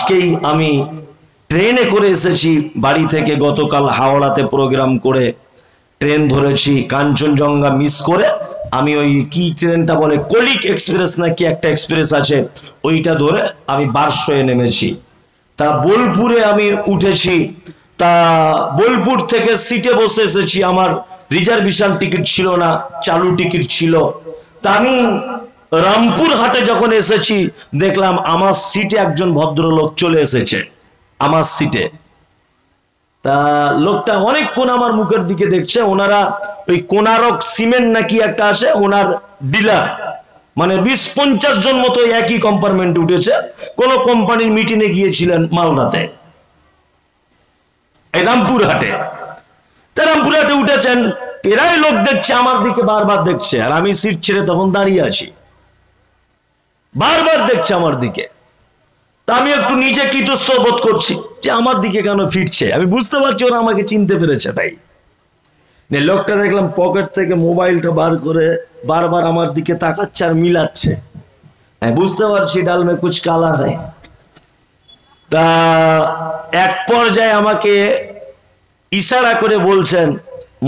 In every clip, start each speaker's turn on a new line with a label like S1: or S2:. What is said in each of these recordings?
S1: আজকেই আমি ট্রেনে করে এসেছি বাড়ি থেকে, গতকাল হাওড়াতে প্রোগ্রাম করে ট্রেন ধরেছি, কাঞ্চনজঙ্ঘা মিস করে আমি ওই কি ট্রেনটা বলে কলিক এক্সপ্রেস নাকি একটা এক্সপ্রেস আছে, ওইটা ধরে আমি বারশোয়ে নেমেছি। তা বোলপুরে আমি উঠেছি, তা বোলপুর থেকে সিটে বসে এসেছি, আমার রিজার্ভেশন টিকিট ছিল না, চালু টিকিট ছিল। তা আমি রামপুর হাটে যখন এসেছি দেখলাম আমার সিটে একজন ভদ্রলোক চলে এসেছে আমার সিটে। তা লোকটা অনেকক্ষণ আমার মুখের দিকে দেখছে। ওনারা ওই কোনারক সিমেন্ট নাকি একটা আছে, ওনার ডিলার, মানে 20-50 জন মতো একই কম্পার্টমেন্টে উঠেছে, কোন কোম্পানির মিটিংয়ে গিয়েছিলেন মালদাতে, এই রামপুর হাটে। তা রামপুর হাটে উঠেছেন, প্রায় লোক দেখছে আমার দিকে, বারবার দেখছে, আর আমি সিট ছেড়ে তখন দাঁড়িয়ে আছি, বারবার দেখছে আমার দিকে। তা আমি একটু নিজে কৃতস্থ বোধ করছি যে আমার দিকে কেন ফিরছে, আমি বুঝতে পারছি ওরা আমাকে চিনতে পেরেছে। তাই লোকটা দেখলাম পকেট থেকে মোবাইলটা বার করে বারবার আমার দিকে তাকাচ্ছে আর মিলাচ্ছে, বুঝতে পারছি ডাল মে কুছ কালা হয়। তা এক পর্যায়ে আমাকে ইশারা করে বলছেন,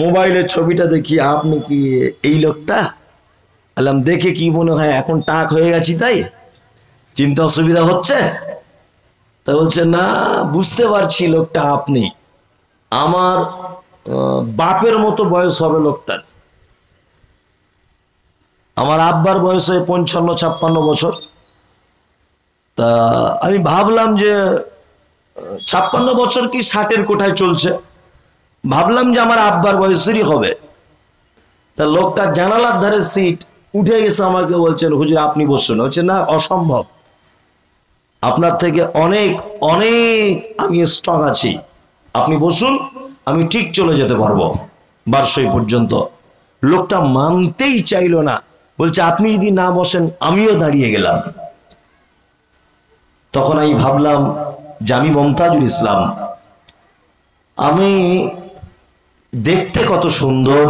S1: মোবাইলের ছবিটা দেখি, আপনি কি এই লোকটা? বললাম দেখে কি মনে হয় এখন টাক হয়ে গেছি তাই চিন্তা অসুবিধা হচ্ছে? তা বলছে না, বুঝতে পারছি লোকটা আপনি, আমার বাপের মতো বয়স হবে লোকটার, আমার আব্বার বয়স হয় 55-56 বছর। তা আমি ভাবলাম যে 56 বছর কি 60-এর কোঠায় চলছে, ভাবলাম যে আমার আব্বার বয়সেরই হবে। তা লোকটা জানালার ধারে সিট উঠে গেছে, আমাকে বলছেন হুজুর আপনি বসুন। হচ্ছে না, অসম্ভব, আপনার থেকে অনেক অনেক আমি স্ট্রং আছি, আপনি বসুন, আমি ঠিক চলে যেতে পারবো বারশোই পর্যন্ত। লোকটা মানতেই চাইল না, বলছে আপনি যদি না বসেন আমিও দাঁড়িয়ে গেলাম। তখন আমি ভাবলাম যে আমি মমতাজুল ইসলাম, আমি দেখতে কত সুন্দর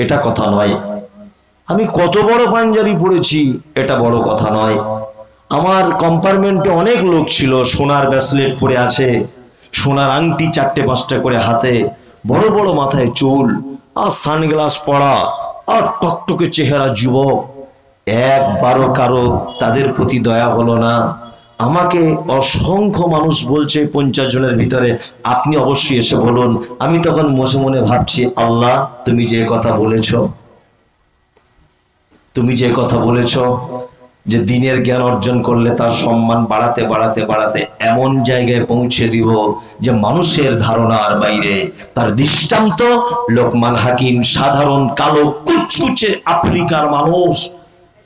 S1: এটা কথা নয়, আমি কত বড় পাঞ্জাবি পরেছি এটা বড় কথা নয়, আমার কম্পার্টমেন্টে অনেক লোক ছিল, সোনার ব্রেসলেট পরে আছে, সোনার আংটি 4-5টা করে হাতে, বড় বড় মাথায় চুল আর সানগ্লাস পরা আর টকটকে চেহারা যুবক। একবারও কারো তাদের প্রতি দয়া হলো না। আমাকে অসংখ্য মানুষ বলছে 50 জনের ভিতরে আপনি অবশ্যই এসে বলুন। আমি তখন মনে মনে ভাবছি, আল্লাহ তুমি যে কথা বলেছো, তুমি যে কথা বলেছো যে দিনের জ্ঞান অর্জন করলে তার সম্মান বাড়াতে বাড়াতে বাড়াতে এমন জায়গায় পৌঁছে দিব যে মানুষের ধারণার বাইরে। তার দৃষ্টান্ত লোকমান হাকিম, সাধারণ কালো কুচকুচে আফ্রিকার মানুষ,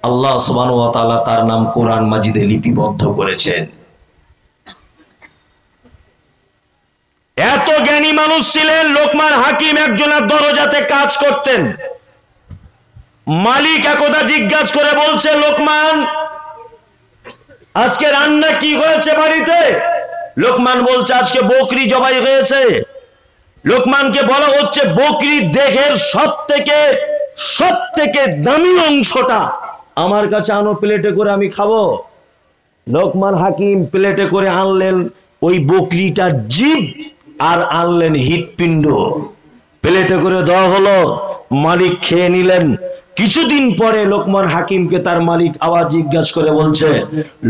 S1: আল্লাহ সুবহানাহু ওয়া তাআলা তার নাম কোরআন মাজিদে লিপিবদ্ধ করেছেন। এত জ্ঞানী মানুষ ছিলেন। লোকমান হাকিম একজনের দরজাতে কাজ করতেন। মালিক একদা জিজ্ঞাসা করে বলছে, লোকমান আজকে রান্না কি হয়েছে বাড়িতে? লোকমান বলছে আজকে বকরি জবাই হয়েছে। লোকমানকে বলা হচ্ছে বকরির দেহের সব থেকে দামি অংশটা আমার কাছে আনো, প্লেটে করে আমি খাবো। লোকমান হাকিম প্লেটে করে আনলেন ওই বকরিটার জিভ আর আনলেন হৃৎপিণ্ড, প্লেটে করে দেওয়া হলো, মালিক খেয়ে নিলেন। কিছুদিন পরে লোকমান হাকিমকে তার মালিক আবার জিজ্ঞাসা করে বলছে,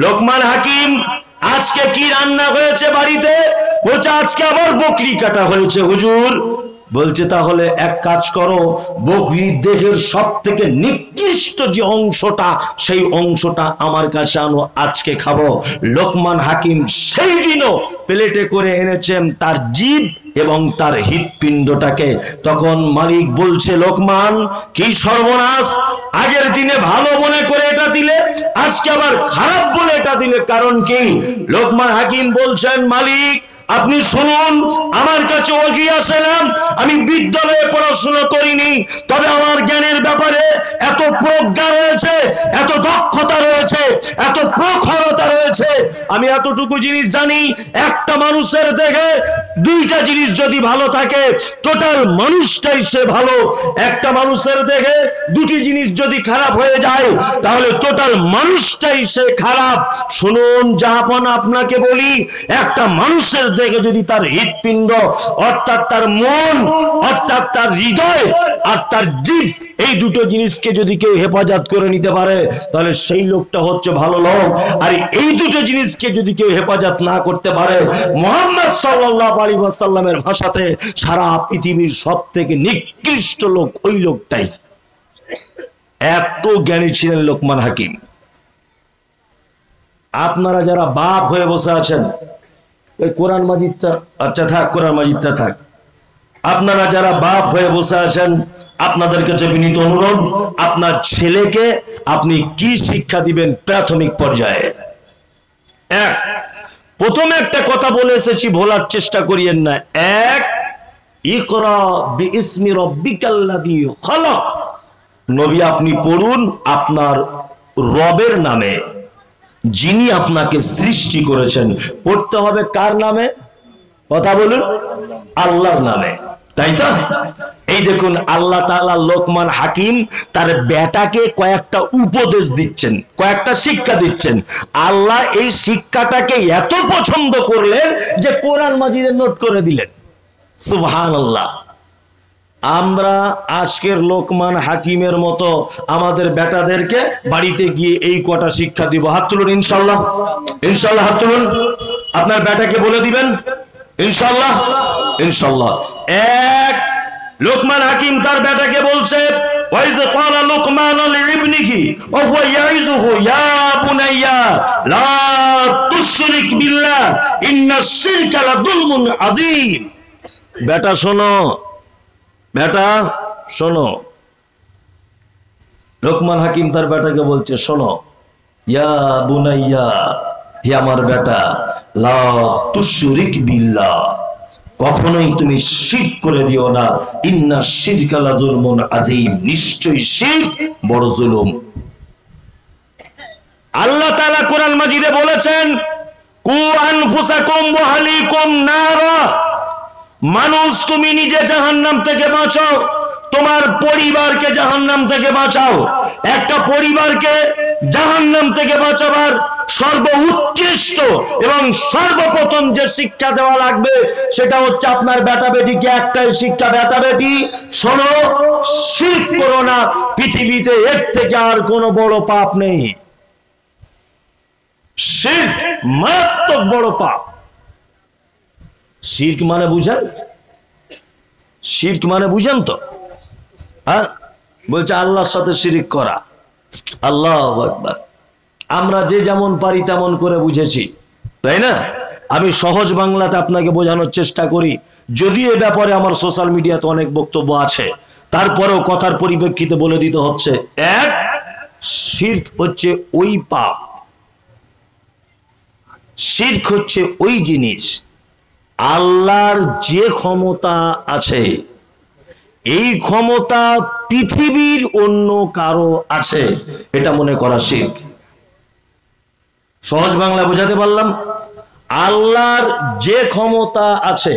S1: লোকমান হাকিম আজকে কি রান্না হয়েছে বাড়িতে? বলছে আজকে আবার বকরি কাটা হয়েছে হুজুর। বলছে তাহলে এক কাজ করো, বকরির দেহের সব থেকে নিকৃষ্ট যে অংশটা সেই অংশটা আমার কাছে আনো, আজকে খাবো। লোকমান হাকিম সেই দিনও প্লেটে করে এনেছেন তার জিভ এবং তার হৃৎপিণ্ডটাকে। তখন মালিক বলছে, লোকমান কি সর্বনাশ, আগের দিনে ভালো মনে করে এটা দিলে, আজকে আবার খারাপ বলে এটা দিলে, কারণ কি? লোকমান হাকিম বলছেন, মালিক আপনি শুনুন, আমার কাছে ওহী আসে না, আমি বিদ্যালয়ে পড়াশোনা করিনি, তবে আমার জ্ঞানের ব্যাপারে এত প্রজ্ঞা রয়েছে, এত দক্ষতা রয়েছে, এত প্রখরতা রয়েছে। আমি এতটুকু জিনিস জানি, একটা মানুষের দেহে দুইটা জিনিস জিনিস যদি ভালো থাকে টোটাল মানুষটাই সে ভালো। একটা মানুষের দেখে দুটি জিনিস যদি খারাপ হয়ে যায় তাহলে টোটাল মানুষটাই সে খারাপ। শুনুন জাহাপন আপনাকে বলি, একটা মানুষের দেখে যদি তার হৃৎপিণ্ড অর্থাৎ তার মন অর্থাৎ তার হৃদয় আর তার জীব এই দুটো জিনিসকে যদি কেউ হেফাজত করে নিতে পারে তাহলে সেই লোকটা হচ্ছে ভালো লোক। আর এই দুটো জিনিসকে যদি কেউ হেফাজত না করতে পারে, মুহাম্মদ সাল্লাল্লাহু আলাইহি ওয়াসাল্লামের ভাষাতে সারা পৃথিবীর সবথেকে নিকৃষ্ট লোক ওই লোকটাই। এত জ্ঞানী ছিলেন লোকমান হাকিম। আপনারা যারা বাপ হয়ে বসে আছেন, ওই কোরআন মাজিদটা আচ্ছা থাক, কোরআন মাজিদটা থাক, আপনারা যারা বাপ হয়ে বসে আছেন আপনাদের কাছে বিনীত অনুরোধ, আপনার ছেলেকে আপনি কি শিক্ষা দিবেন প্রাথমিক পর্যায়ে। এক, প্রথমে একটা কথা বলে এসেছি, ভোলার চেষ্টা করিয়েন না। এক, ইকরা বিইসমি রাব্বিকাল্লাযী খালাক, নবী আপনি পড়ুন আপনার রবের নামে, যিনি আপনাকে সৃষ্টি করেছেন। পড়তে হবে কার নামে? কথা বলুন, আল্লাহর নামে, তাই তো? এই দেখুন আল্লাহ তাআলা লোকমান হাকিম তার বেটাকে কয়েকটা উপদেশ দিচ্ছেন, কয়েকটা শিক্ষা দিচ্ছেন। আল্লাহ এই শিক্ষাটাকে এত পছন্দ করলেন যে কোরআন মাজিদে নোট করে দিলেন। সুবহানাল্লাহ। আমরা আজকের লোকমান হাকিমের মতো আমাদের বেটাদেরকে বাড়িতে গিয়ে এই কটা শিক্ষা দিব। হাত তুলুন ইনশাআল্লাহ, ইনশাআল্লাহ হাত তুলুন। আপনার বেটাকে বলে দিবেন ইনশাআল্লাহ, ইনশাআল্লাহ। এক, লোকমান হাকিম তার বেটাকে বলছে, ওয়াইজ ক্বালা লুকমান লিইবনিহি ওয়া হুয়া ইয়াইযুহু ইয়া বুনাইয়া লা তুশরিক বিল্লাহ ইন্নাশ শিরকা লাযুলমুন আযীম। বেটা শোনো, বেটা শোনো। লোকমান হাকিম তার বেটাকে বলছে, শোনো, ইয়া বুনাইয়া, হে আমার বেটা, লা তুশরিক বিল্লাহ, কখনোই তুমি শিরক করে দিও না। ইন্নাশ শিরকা লাযুলমুন আযীম, নিশ্চয়ই শিরক বড় জুলুম। আল্লাহ তাআলা কোরআন মাজিদে বলেছেন, কু আনফুসাকুম ওয়া আহলিকুম নারা, মানুষ তুমি নিজে জাহান্নাম থেকে বাঁচাও, তোমার পরিবারকে জাহান্নাম থেকে বাঁচাও। একটা পরিবারকে জাহান্নাম থেকে বাঁচাবার সর্বোৎকৃষ্ট এবং সর্বপ্রথম যে শিক্ষা দেওয়া লাগবে সেটা হচ্ছে আপনার বেটা বেটিকে একটাই শিক্ষা, বেটা বেটি শোনো, শিরক করো না। পৃথিবীতে এর থেকে আর কোনো বড় পাপ নেই। শিরক মারাত্মক বড় পাপ। শিরক মানে বুঝেন? শিরক মানে বুঝেন তো? হ্যাঁ, বলছে আল্লাহর সাথে শিরক করা। আল্লাহু আকবার। আমরা যে যেমন পারি তেমন করে বুঝেছি, তাই না? আমি সহজ বাংলাতে আপনাকে বোঝানোর চেষ্টা করি, যদিও এ ব্যাপারে আমার সোশ্যাল মিডিয়াতে অনেক বক্তব্য আছে, তারপরেও কথার পরিপ্রেক্ষিতে বলে দিতে হচ্ছে। এক, শিরক হচ্ছে ওই পাপ, শিরক হচ্ছে ওই জিনিস, আল্লাহর যে ক্ষমতা আছে এই ক্ষমতা পৃথিবীর অন্য কারো আছে এটা মনে করা শিরক। সহজ বাংলা বোঝাতে পারলাম? আল্লাহর যে ক্ষমতা আছে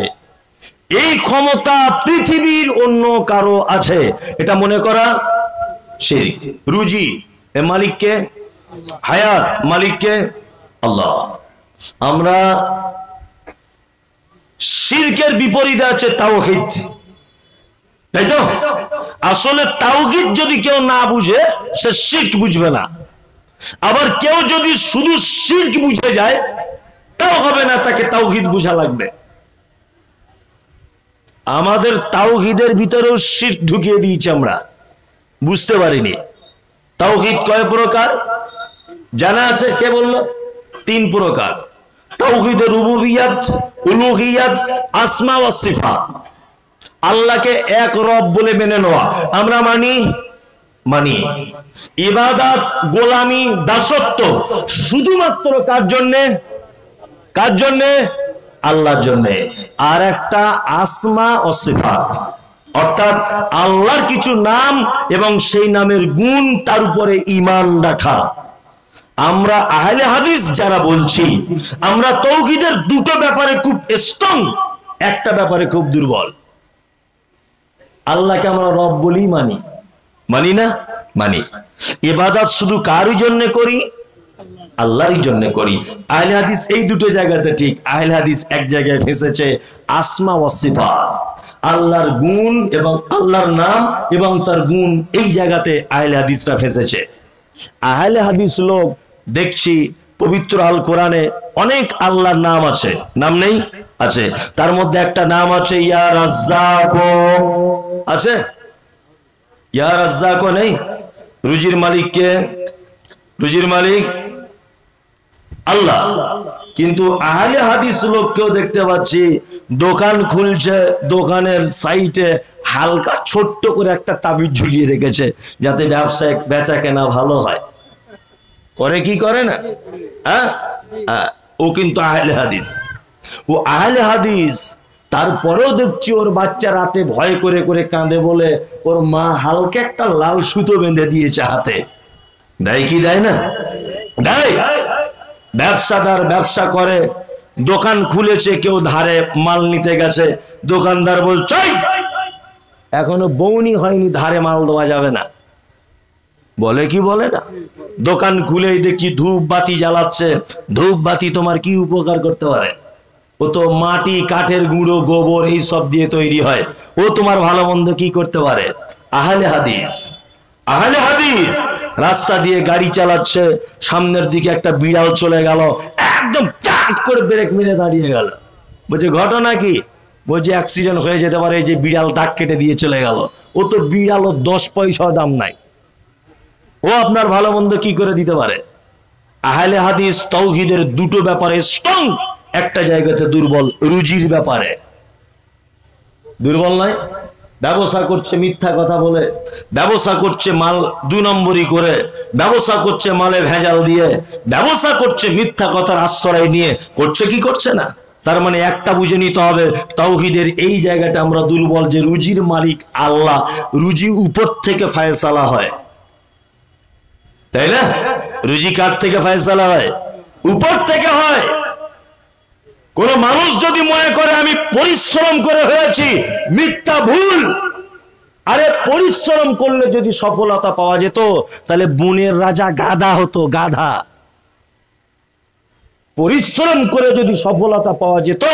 S1: এই ক্ষমতা পৃথিবীর অন্য কারো আছে এটা মনে করা শিরক। রুজি এ মালিককে, হায়াত মালিককে আল্লাহ। আমরা শিরকের বিপরীতে আছে তাওহীদ, তাই তো? আসলে তাওহীদ যদি কেউ না বুঝে সে শিরক বুঝবে না, আবার কেউ যদি শুধু শিরক বুঝে যায় তাও হবে না, তাকে তাওহীদ বুঝা লাগবে। আমাদের তাওহীদের ভিতরেও শিরক ঢুকিয়ে দিয়েছি, আমরা বুঝতে পারিনি। তাওহীদ কয় প্রকার জানা আছে? কে বলল? 3 প্রকার। তাওহীদে রুবুবিয়্যাত, উলুহিয়্যাত, আসমা ওয়াস সিফাত। আল্লাহকে এক রব বলে মেনে নেওয়া, আমরা মানি। ইবাদত, গোলামি, দাসত্ব শুধুমাত্র কার জন্য? কার জন্য? আল্লাহর জন্য। আর একটা আসমা ও সিফাত, অর্থাৎ আল্লাহর কিছু নাম এবং সেই নামের গুণ, তার উপরে ঈমান রাখা। আমরা আহলে হাদিস যারা বলছি, আমরা তাওহীদের দুটো ব্যাপারে খুব স্ট্রং। একটা ব্যাপারে খুব দুর্বল। আল্লাহকে আমরা রব বলেই মানি, মানি না? মানি। ইবাদত শুধু কারই জন্য করি? আল্লাহর জন্য করি। আহলে হাদিস এই দুটো জায়গাতে ঠিক। আহলে হাদিস এক জায়গায় ফেঁসেছে আসমা ওয়াস সিফাত, আল্লাহর গুণ এবং আল্লাহর নাম এবং তার গুণ, এই জায়গাতে আহলে হাদিসরা ফেঁসেছে। আহলে হাদিস লোক দেখছি পবিত্র আল কোরআনে অনেক আল্লাহর নাম আছে, নাম নেই? আছে। তার মধ্যে একটা নাম আছে ইয়া রাজ্জাক, আছে? ইয়া রাজ্জাক নেই? রুজির মালিক কে? রুজির মালিক আল্লাহ। কিন্তু আহলে হাদিস লোককেও দেখতে পাচ্ছি দোকান খুলছে, দোকানের সাইটে হালকা ছোট্ট করে একটা তাবিজ ঝুলিয়ে রেখেছে যাতে ব্যবসায় বেচা কেনা ভালো হয়। করে কি করে না? হ্যাঁ, ও কিন্তু আহলে হাদিস। ও আহলে হাদিস, তারপরেও দেখছি ওর বাচ্চা রাতে ভয় করে করে কাঁদে বলে ওর মা হালকা একটা লাল সুতো বেঁধে দিয়েছে হাতে। দেয় কি দেয় না? দেয়। ব্যবসাদার ব্যবসা করে, দোকান খুলেছে, কেউ ধারে মাল নিতে গেছে, দোকানদার বলছে এখনো বউনি হয়নি, ধারে মাল দেওয়া যাবে না। বলে কি বলে না? দোকান খুলেই দেখছি ধূপ বাতি জ্বালাচ্ছে। ধূপ বাতি তোমার কি উপকার করতে পারে? ও তো মাটি, কাঠের গুঁড়ো, গোবর এই সব দিয়ে তৈরি হয়। ও তোমার ভালো মন্দ কি করতে পারে? আহলে হাদিস। আহলে হাদিস রাস্তা দিয়ে গাড়ি চালাচ্ছে, সামনের দিকে একটা বিড়াল চলে গেল, একদম চাট করে ব্রেক মেরে দাঁড়িয়ে গেল। বলছে ঘটনা কি? বলছে অ্যাক্সিডেন্ট হয়ে যেতে পারে, এই যে বিড়াল দাগ কেটে দিয়ে চলে গেল। ও তো বিড়ালও 10 পয়সা দাম নাই, ও আপনার ভালো মন্দ কি করে দিতে পারে? আহলে হাদিস তাওহীদের দুটো ব্যাপারে স্ট্রং, একটা জায়গাতে দুর্বল, রুজির ব্যাপারে দুর্বল নয়। ব্যবসা করছে মিথ্যা কথা বলে, ব্যবসা করছে মাল 2 নম্বরই করে, ব্যবসা করছে মালে ভেজাল দিয়ে, ব্যবসা করছে মিথ্যা কথার আশ্রয় নিয়ে, করছে কি করছে না? তার মানে একটা বুঝে নিতে হবে তাওহীদের এই জায়গাটা আমরা দুর্বল, যে রুজির মালিক আল্লাহ, রুজি উপর থেকে ফয়সালা হয়, তাই না? রুজি কার থেকে ফয়সালা হয়? উপর থেকে হয়। কোন মানুষ যদি মনে করে আমি পরিশ্রম করে হয়েছি, মিথ্যা, ভুল। আরে পরিশ্রম করলে যদি সফলতা পাওয়া যেত তাহলে বনের রাজা গাধা হতো, গাধা। পরিশ্রম করে যদি সফলতা পাওয়া যেত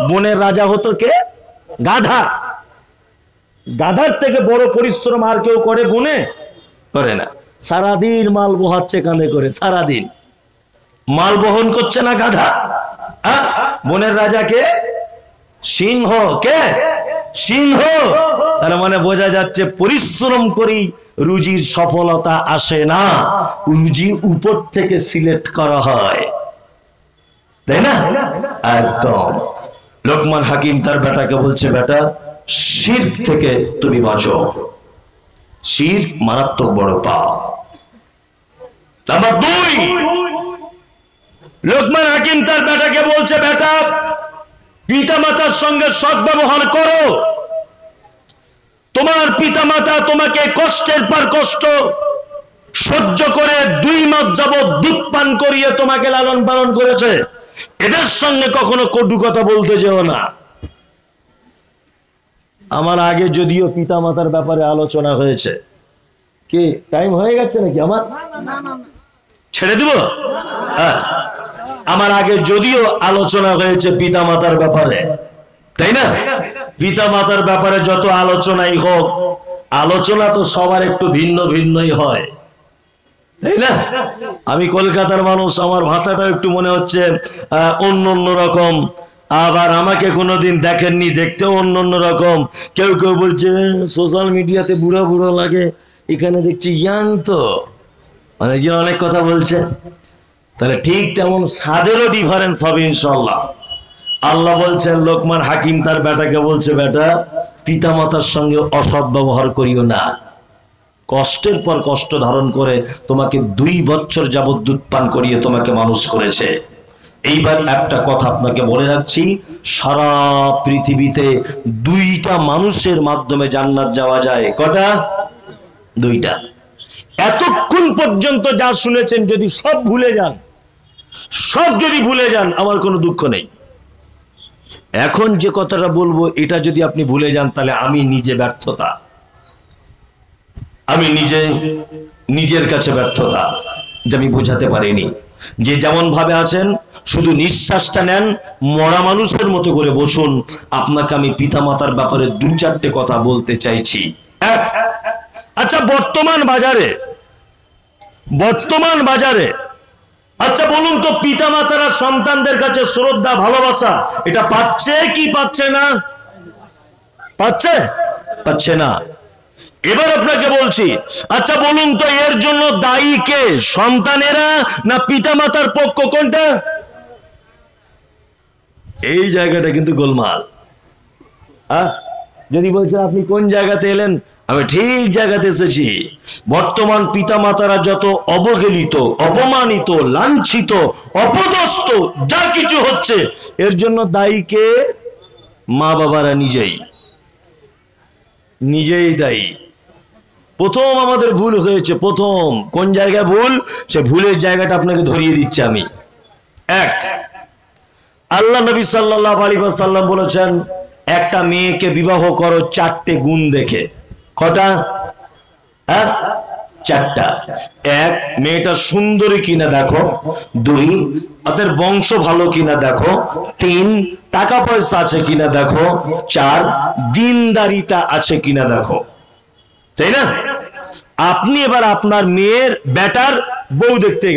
S1: বনের রাজা হতো কে? গাধা। গাধার থেকে বড় পরিশ্রম আর কেউ করে? বনে করে না। সারাদিন মাল বহাচ্ছে কাঁধে করে, সারাদিন মাল বহন করছে না গাধা? বনের রাজা কে? সিংহ। কে? সিংহ। তার মানে বোঝা যাচ্ছে পরিশ্রম করি রুজির সফলতা আসে না, রুজি উপর থেকে সিলেক্ট করা হয়, তাই না? একদম। লোকমান হাকিম তার বেটাকে বলছে, বেটা শিরক থেকে তুমি বাঁচো, শিরক মারাত্মক বড় পাপ। নাম্বার 2, লোকমান হাকিম তার বেটাকে বলছে, বেটা পিতামাতার সঙ্গে সদ্ব্যবহার করো। তোমার পিতামাতা তোমাকে কষ্টের পর কষ্ট সহ্য করে 2 মাস যাবত দুধ পান করিয়ে তোমাকে লালন পালন করেছে, এদের সঙ্গে কখনো কটু কথা বলতে যেও না। আমার আগে যদিও পিতামাতার ব্যাপারে আলোচনা হয়েছে, কি টাইম হয়ে গেছে নাকি? আমার ছেড়ে দিব? হ্যাঁ, আমার আগে যদিও আলোচনা হয়েছে পিতামাতার ব্যাপারে, তাই না? পিতামাতার ব্যাপারে যত আলোচনাই হোক, আলোচনা তো সবার একটু ভিন্ন ভিন্নই হয়, তাই না? আমি কলকাতার মানুষ, আমার ভাষাটা একটু মনে হচ্ছে অন্য অন্য রকম, আবার আমাকে কোনোদিন দেখেননি, দেখতেও অন্য অন্য রকম। কেউ কেউ বলছে সোশ্যাল মিডিয়াতে বুড়ো বুড়ো লাগে, এখানে দেখছি ইয়াং, তো মানে যে অনেক কথা বলছে। তাহলে ঠিক তেমন স্বাদেরও ডিফারেন্স হবে ইনশাল্লাহ। আল্লাহ বলছেন, লোকমান হাকিম তার বেটাকে বলছে, বেটা পিতামাতার সঙ্গে অসৎ ব্যবহার করিও না। কষ্টের পর কষ্ট ধারণ করে তোমাকে 2 বছর যাবত দুধ পান করিয়ে তোমাকে মানুষ করেছে। এইবার একটা কথা আপনাকে বলে রাখছি, সারা পৃথিবীতে 2টা মানুষের মাধ্যমে জান্নাত যাওয়া যায়। কটা? 2টা। এতক্ষণ পর্যন্ত যা শুনেছেন যদি সব ভুলে যান, সব যদি ভুলে যান, আমার কোনো দুঃখ নেই। এখন যে কথাটা বলবো এটা যদি আপনি ভুলে যান তাহলে আমি নিজে ব্যর্থতা, আমি নিজের কাছে ব্যর্থতা যে আমি বোঝাতে পারিনি। যে যেমন ভাবে আছেন শুধু নিঃশ্বাসটা নেন, মরা মানুষের মতো করে বসুন। আপনাকে আমি পিতামাতার ব্যাপারে দু চারটে কথা বলতে চাইছি। আচ্ছা বর্তমান বাজারে আচ্ছা বলুন তো, পিতামাতারা সন্তানদের কাছে শ্রদ্ধা ভালোবাসা এটা পাচ্ছে কি পাচ্ছে না? পাচ্ছে না। এবার আপনাকে বলছি, আচ্ছা বলুন তো এর জন্য দায়ী কে, সন্তানেরা না পিতামাতার পক্ষ, কোনটা? এই জায়গাটা কিন্তু গোলমাল। যদি বলছেন আপনি কোন জায়গাতে এলেন, আমি ঠিক জায়গাতে এসেছি। বর্তমান পিতামাতারা যত অবহেলিত, অপমানিত, লাঞ্ছিত, অপদস্থ যা কিছু হচ্ছে এর জন্য দায়ী কে? মা বাবারা নিজেই দায়ী। প্রথম আমাদের ভুল হয়েছে, প্রথম কোন জায়গায় ভুল, সে ভুলের জায়গাটা আপনাকে ধরিয়ে দিচ্ছি আমি। এক, আল্লাহ নবী সাল্লাল্লাহু আলাইহি ওয়াসাল্লাম বলেছেন একটা মেয়েকে বিবাহ করো চারটে গুণ দেখে। কটা? চারটা। এক, মেয়েটা সুন্দরী কিনা দেখো। দুই, তাদের বংশ ভালো কিনা দেখো। তিন, টাকা পয়সা আছে কিনা দেখো। চার, দিনদারিতা আছে কিনা দেখো। তাই না? আপনি এবার আপনার মেয়ের বেটার বউ দেখতে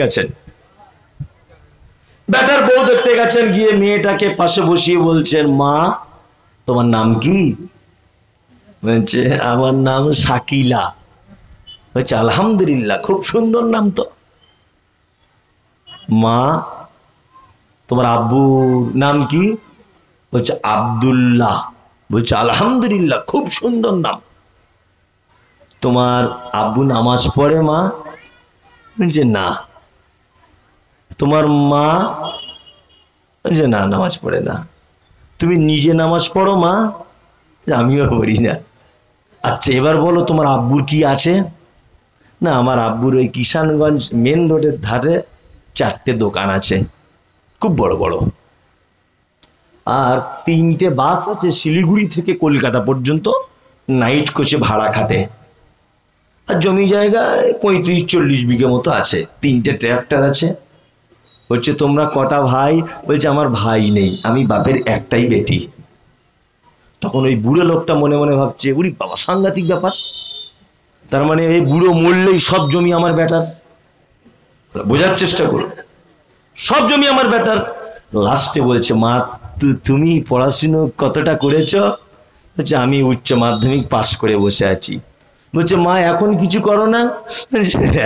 S1: গেছেন, গিয়ে মেয়েটাকে পাশে বসিয়ে বলছেন, মা তোমার নাম কি? বলছে আমার নাম শাকিলা। বলছে আলহামদুলিল্লাহ, খুব সুন্দর নাম তো। মা তোমার আব্বুর নাম কি? বলছে আব্দুল্লাহ। বলছে আলহামদুলিল্লাহ, খুব সুন্দর নাম। তোমার আব্বু নামাজ পড়ে মা? বলছে না। তোমার মা? বলছে না, নামাজ পড়ে না। তুমি নিজে নামাজ পড়ো মা? আমিও পড়ি না। আচ্ছা এবার বলো তোমার আব্বুর কি আছে? না, আমার আব্বুর ওই কিষানগঞ্জ মেন রোডের ধারে চারটে দোকান আছে, খুব বড় বড়, আর তিনটে বাস আছে শিলিগুড়ি থেকে কলকাতা পর্যন্ত, নাইট কোচে ভাড়া খাটে। আর জমি জায়গায় 35-40 বিঘে মতো আছে, তিনটে ট্র্যাক্টর আছে। বলছে তোমরা কটা ভাই? বলছে আমার ভাই নেই, আমি বাপের একটাই বেটি। তখন ওই বুড়ো লোকটা মনে মনে ভাবছে, উরি বাবা সাংঘাতিক ব্যাপার, তার মানে এই বুড়ো মরলেই সব জমি আমার বেটার। বোঝার চেষ্টা করো, সব জমি আমার বেটার। লাস্টে বলছে মা তুমি পড়াশুনো কতটা করেছো? বলছে আমি উচ্চ মাধ্যমিক পাস করে বসে আছি। বলছে মা এখন কিছু করো না?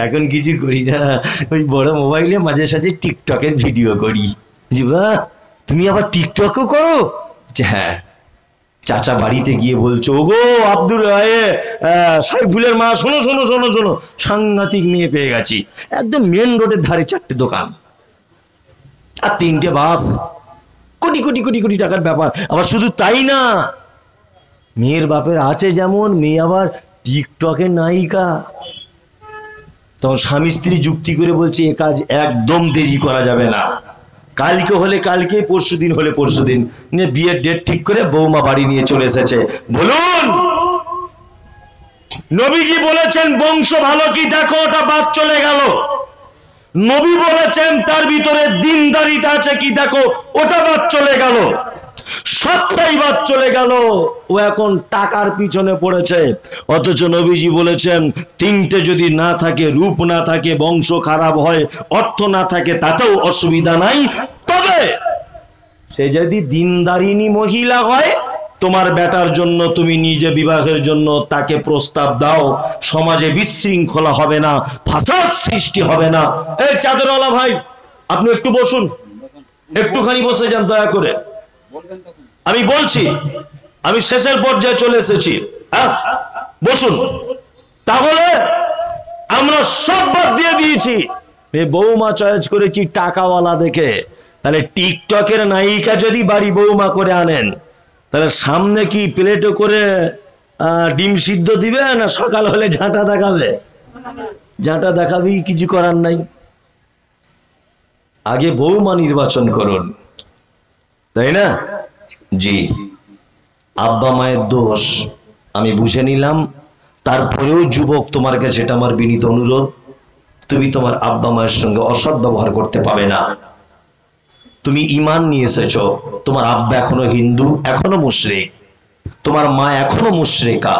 S1: এখন কিছু করি না, ওই বড় মোবাইলে মাঝে সাঝে টিকটকের ভিডিও করি। বাহ, তুমি আবার টিকটকও করো? হ্যাঁ। চাচা বাড়িতে গিয়ে বলছো, ওগো আব্দুল সাইফুলের মা, শোনো শোনো শোনো শোনো, সাংঘাতিক মেয়ে পেয়ে গেছি, একদম মেন রোডের ধারে চারটে দোকান আর তিনটে বাস, কোটি কোটি কোটি কোটি টাকার ব্যাপার। আবার শুধু তাই না, মেয়ের বাপের আছে যেমন, মেয়ে আবার টিকটকের নায়িকা। তখন স্বামী স্ত্রী যুক্তি করে বলছে এ কাজ একদম দেরি করা যাবে না, কালকে হলে কালকে, পরশুদিন হলে পরশুদিন। বিয়ের ডেট ঠিক করে বৌমা বাড়ি নিয়ে চলে এসেছে। বলুন নবীজি বলেছেন বংশ ভালো কি দেখো, ওটা বাদ চলে গেল। নবী বলেছেন তার ভিতরে দিনদারিতা আছে কি দেখো, ওটা বাদ চলে গেল। সবটাই বাদ চলে গেল, ও এখন টাকার পিছনে পড়েছে। অথচ নবীজি বলেছেন তিনটে যদি না থাকে, রূপ না থাকে, বংশ খারাপ হয়, অর্থ না থাকে, তাতেও অসুবিধা নাই, তবে সে যদি দিনদারিনী মহিলা হয়, তোমার বেটার জন্য তুমি নিজে বিবাহের জন্য তাকে প্রস্তাব দাও, সমাজে বিশৃঙ্খলা হবে না, ফাসাদ সৃষ্টি হবে না। এই চাদরওয়ালা ভাই, আপনি একটু বসুন, একটুখানি বসে যান দয়া করে। আমি বলছি, আমি শেষের পর্যায়ে চলে এসেছি, বসুন। তাহলে আমরা সব বাদ দিয়ে দিয়েছি, বৌমা চয়েস করেছি টাকাওয়ালা দেখে। তাহলে টিকটকের নায়িকা যদি বাড়ি বৌমা করে আনেন, তাহলে সামনে কি প্লেটে করে ডিম সিদ্ধ দিবে, না সকাল হলে ঝাঁটা দেখাবে? ঝাঁটা দেখাবি, কিছু করার নাই। আগে বৌমা নির্বাচন করুন, তাই না? জি, আব্বা মায়ের দোষ আমি বুঝে নিলাম। তারপরেও যুবক, তোমার কাছে এটা আমার বিনীত অনুরোধ, তুমি তোমার আব্বা মায়ের সঙ্গে অসৎ ব্যবহার করতে পাবে না। তুমি ঈমান নিয়ে এসেছো, তোমার আব্বা এখনো হিন্দু, এখনো মুশরিক, তোমার মা এখনো মুশরিকা,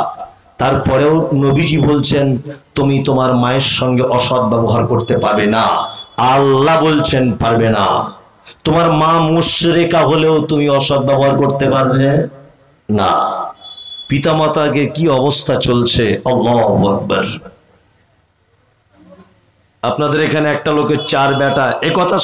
S1: তারপরেও নবীজি বলছেন তুমি তোমার মায়ের সঙ্গে অসৎ ব্যবহার করতে পারবে না। আল্লাহ বলছেন পারবে না। তোমার মা মুশরিকা হলেও তুমি অসৎ ব্যবহার করতে পারবে না। পিতামাতাকে কি অবস্থা চলছে, আল্লাহু আকবার। আপনাদের এখানে একটা লোকের 4 বেটা, এ কথা